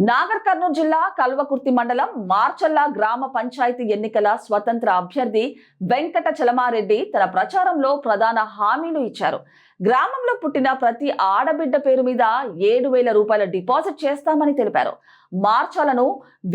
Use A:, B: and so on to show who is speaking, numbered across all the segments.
A: నాగర్ కర్నూలు జిల్లా కల్వకుర్తి మండలం మార్చల్ల గ్రామ పంచాయతీ ఎన్నికల స్వతంత్ర అభ్యర్థి వెంకట చలమారెడ్డి తన ప్రచారంలో ప్రధాన హామీలు ఇచ్చారు. గ్రామంలో పుట్టిన ప్రతి ఆడబిడ్డ పేరు మీద 7,000 రూపాయల డిపాజిట్ చేస్తామని తెలిపారు. మార్చలను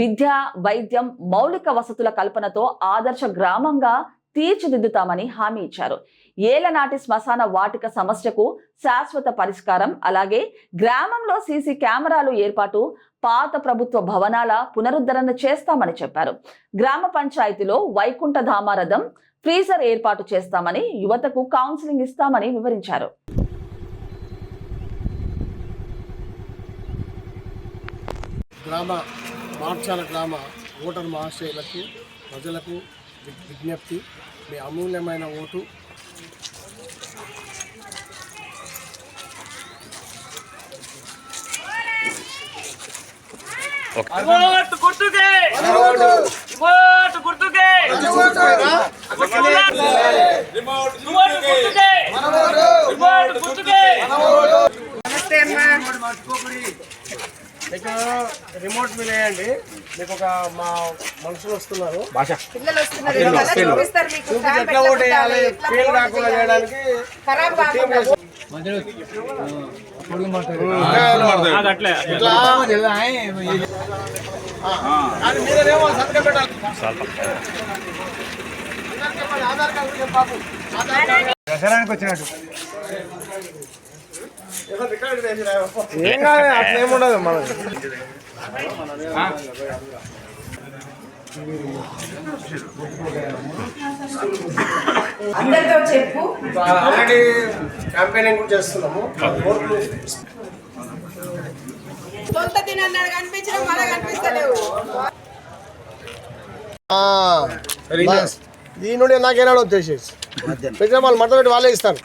A: విద్య, వైద్యం, మౌలిక వసతుల కల్పనతో ఆదర్శ గ్రామంగా తీర్చిదిద్దుతామని హామీ ఇచ్చారు. ఏళ్లనాటి శ్మశాన వాటిక సమస్యకు శాశ్వత పరిష్కారం, అలాగే గ్రామంలో సీసీ కెమెరాలు ఏర్పాటు, పాత ప్రభుత్వ భవనాల పునరుద్ధరణ చేస్తామని చెప్పారు. గ్రామ పంచాయతీలో వైకుంఠ ధామారథం, ఫ్రీజర్ ఏర్పాటు చేస్తామని, యువతకు కౌన్సిలింగ్ ఇస్తామని వివరించారు.
B: మార్చాల గ్రామ ఓటర్ మహాశయులకు, ప్రజలకు విజ్ఞప్తి, మీ అమూల్యమైన ఓటు రిమోట్ మీద వేయండి. మీకు ఒక మా మనుషులు వస్తున్నారు, ఎట్లా ఓటు వేయాలి ఫీల్ రాకుండా చేయడానికి మీరేమో సంతకం పెట్టాలి. ఆధార్ కార్డు చెప్పాలి. దసరానికి వచ్చినట్టు ఏం కాదు, అట్లేముండదు. మనం ఆల్రెడీ క్యాంపెయినింగ్ కూడా చేస్తున్నాము. దీని నుండి నాకేనాడు వచ్చేసేసి పెద్ద వాళ్ళు మడత పెట్టి వాళ్ళే ఇస్తారు.